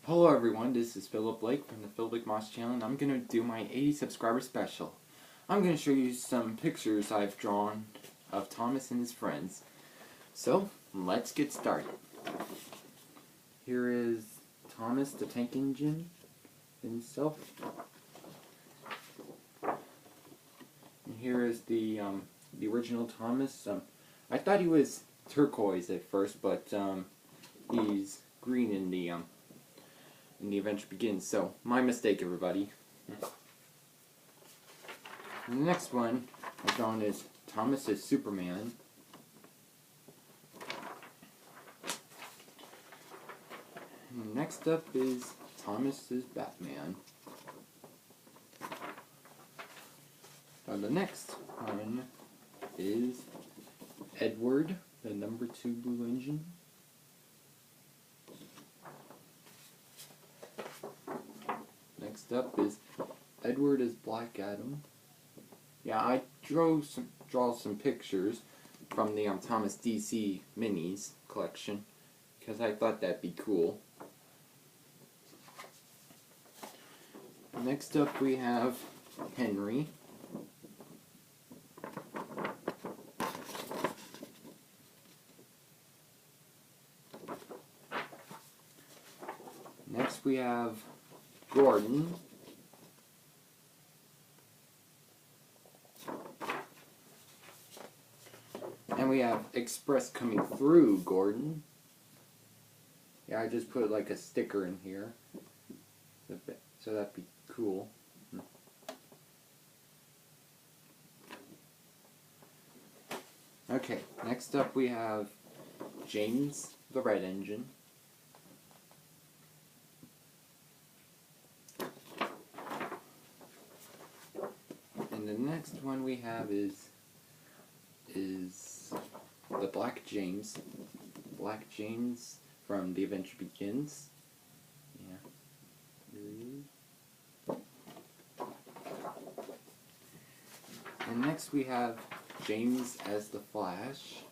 Hello everyone, this is Philip Blake from the Philip Moss channel, and I'm going to do my 80 subscriber special. I'm going to show you some pictures I've drawn of Thomas and his friends. So, let's get started. Here is Thomas the tank engine himself. And here is the original Thomas. I thought he was turquoise at first, but he's green in the adventure begins. So, my mistake, everybody. And the next one I've drawn is Thomas as Superman. And next up is Thomas as Batman. The next one is Edward, the number 2 blue engine. Next up is Edward as Black Adam. Yeah, I draw some pictures from the Thomas DC Minis collection because I thought that'd be cool. Next up we have Henry. Next we have Gordon. And we have Express coming through Gordon. Yeah, I just put like a sticker in here. So that'd be cool. Okay, next up we have James the Red Engine. And the next one we have is the Black James. Black James from The Adventure Begins. Yeah. Here he is. And next we have James as the Flash.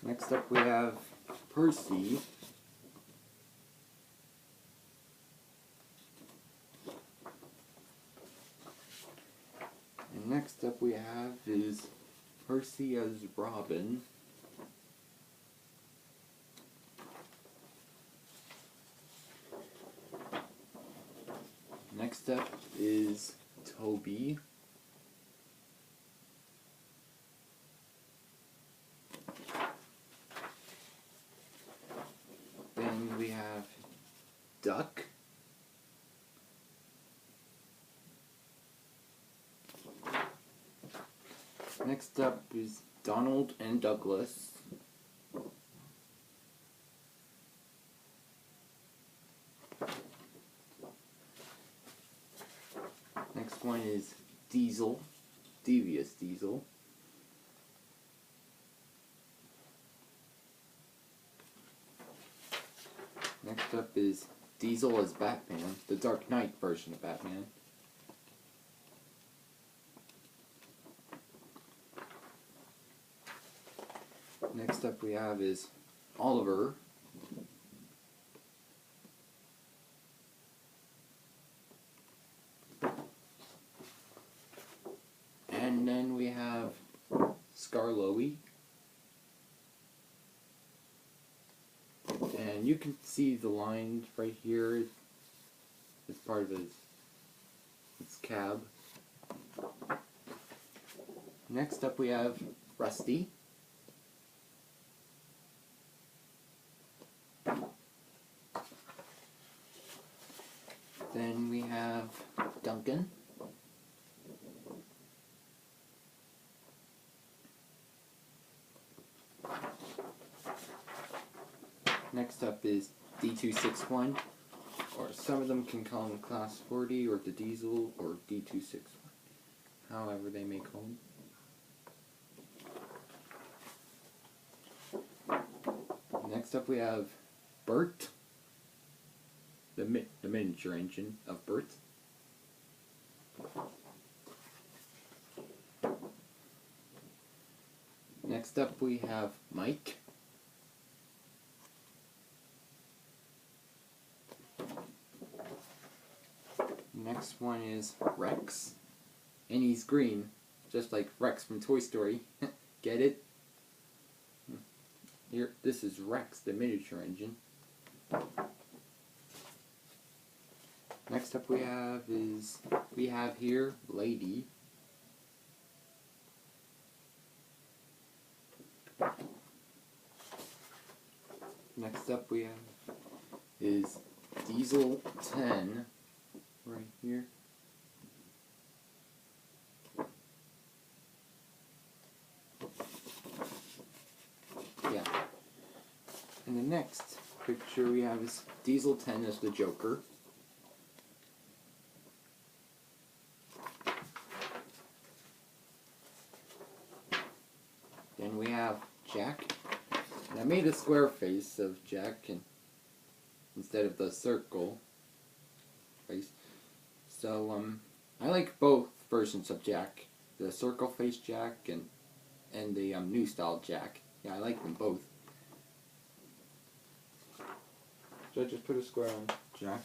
Next up we have Percy. And next up we have is Percy as Robin. Next up is Toby. Then we have Duck. Next up is Donald and Douglas. Next one is Diesel, Devious Diesel. Next up is Diesel as Batman, the Dark Knight version of Batman. Next up we have is Oliver. And then we have Skarloey. And you can see the lines right here. It's part of his cab. Next up we have Rusty. Then we have Duncan. Next up is D261, or some of them can call him Class 40, or the Diesel, or D261, however they may call him. Next up we have Bert. The miniature engine of Bert. Next up we have Mike. Next one is Rex. And he's green, just like Rex from Toy Story. Get it? Here, this is Rex, the miniature engine. Next up we have here Lady. Next up we have is Diesel 10 right here. Yeah. And the next picture we have is Diesel 10 as the Joker. Then we have Jack. And I made a square face of Jack instead of the circle face. So I like both versions of Jack. The circle face Jack and the new style Jack. Yeah, I like them both. So I just put a square on Jack.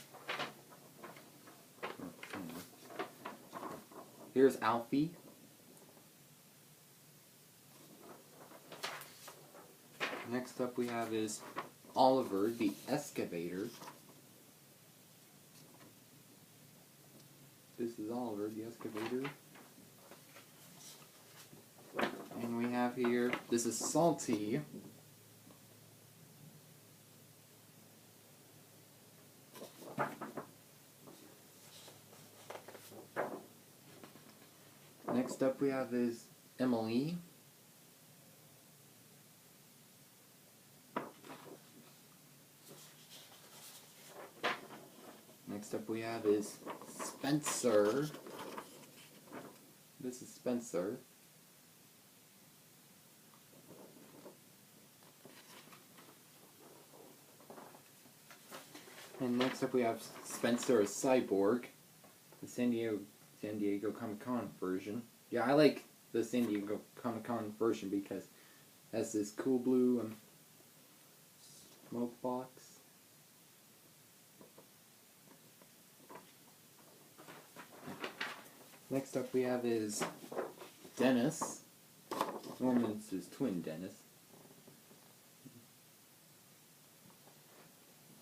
Here's Alfie. Next up we have is Oliver the Excavator. This is Oliver the Excavator. And we have here, this is Salty. Next up we have is Emily. Next up we have is Spencer. This is Spencer. And next up we have Spencer as Cyborg, the San Diego Comic-Con version. Yeah, I like the San Diego Comic-Con version because it has this cool blue smoke box. Next up we have is Dennis. Norman's his twin Dennis.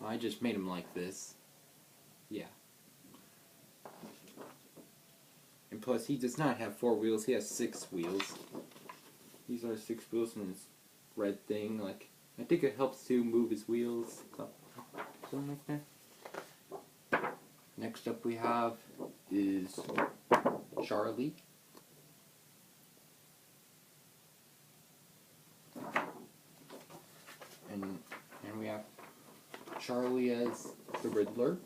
I just made him like this. Yeah. And plus he does not have 4 wheels, he has 6 wheels. These are 6 wheels and this red thing, like, I think it helps to move his wheels. Something like that. Next up we have is Charlie. And we have Charlie as the Riddler.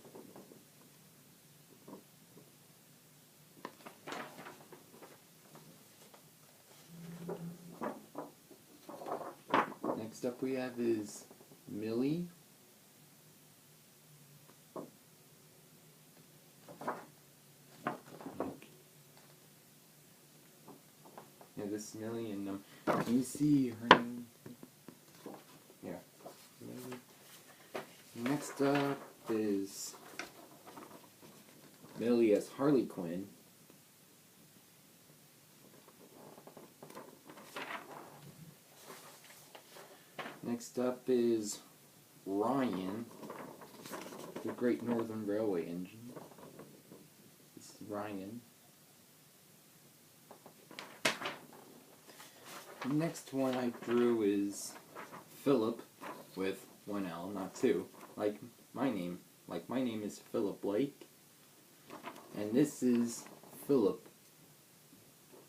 Next up we have is Millie. Yeah, this is Millie, and can you see her name? Yeah. Next up is Millie as Harley Quinn. Next up is Ryan, the Great Northern Railway engine. This is Ryan. The next one I drew is Philip with 1 L, not 2. Like my name. Like my name is Philip Blake. And this is Philip.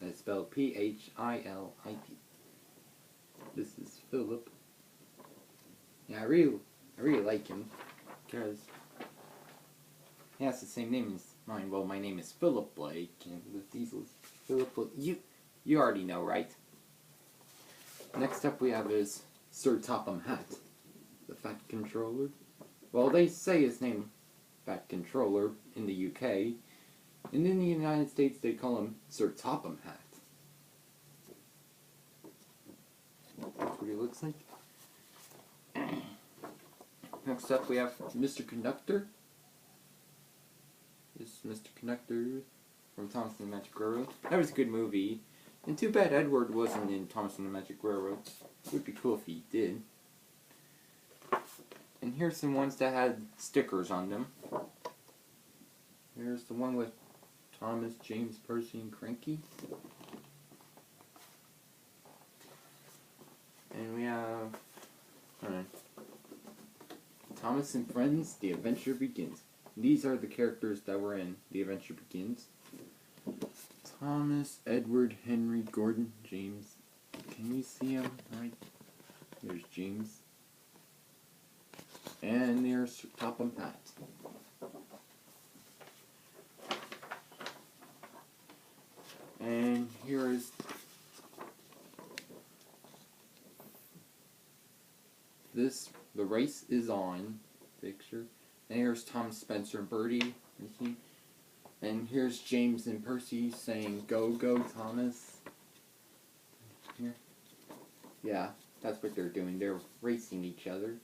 That's spelled P-H-I-L-I-P. This is Philip. Yeah, I really like him because he has the same name as mine. Well, my name is Philip Blake, and with these Philip Blake, you already know, right? Next up we have is Sir Topham Hatt, the Fat Controller. Well, they say his name Fat Controller in the UK, and in the United States they call him Sir Topham Hatt. That's what he looks like. Next up we have Mr. Conductor. This is Mr. Conductor from Thomas and the Magic Railroad. That was a good movie. And too bad Edward wasn't in Thomas and the Magic Railroad. It would be cool if he did. And here's some ones that had stickers on them. Here's the one with Thomas, James, Percy, and Cranky. And we have Thomas and Friends, The Adventure Begins. These are the characters that were in The Adventure Begins. Thomas, Edward, Henry, Gordon, James. Can you see him? Right. There's James. And there's Sir Topham Hatt. And here is this, The Race is On picture. And here's Tom, Spencer, and Bertie. And here's James and Percy saying, "Go, go, Thomas." Here. Yeah, that's what they're doing. They're racing each other.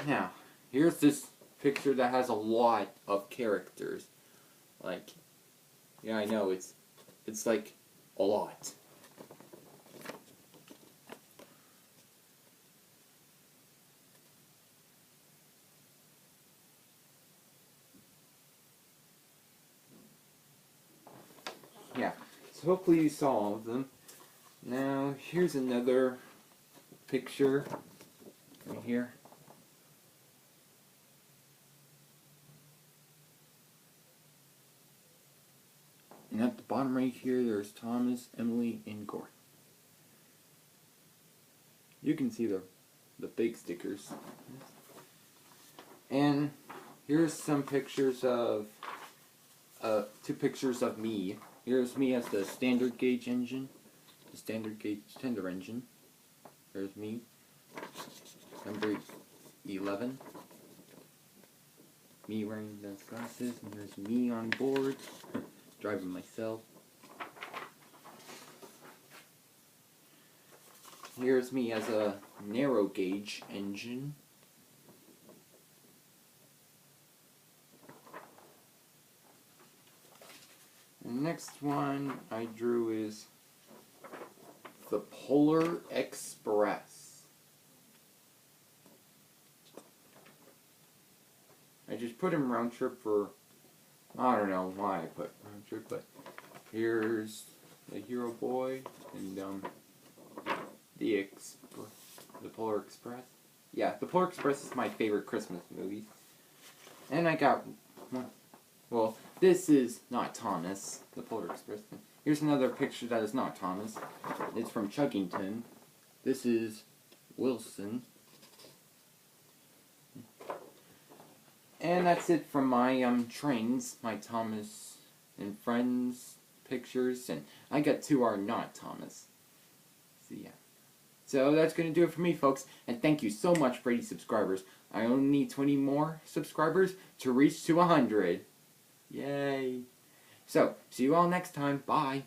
Now, here's this picture that has a lot of characters. Like, yeah, I know, it's like a lot. Yeah, so hopefully you saw all of them. Now, here's another picture right here. And at the bottom right here, there's Thomas, Emily, and Gordon. You can see the big stickers. And here's some pictures of, 2 pictures of me. Here's me as the standard gauge engine, the standard gauge tender engine. There's me, number 11. Me wearing those glasses, and there's me on board, driving myself. Here's me as a narrow gauge engine. The next one I drew is the Polar Express. I just put him round trip for, I don't know why I put round trip, but here's the Hero Boy and the Polar Express. Yeah, the Polar Express is my favorite Christmas movie. And I got one. Well, this is not Thomas, the Polar Express. Here's another picture that is not Thomas. It's from Chuggington. This is Wilson. And that's it from my trains, my Thomas and Friends pictures. And I got 2 are not Thomas. So yeah. So that's going to do it for me, folks. And thank you so much for 80 subscribers. I only need 20 more subscribers to reach to 100. Yay. So, see you all next time. Bye.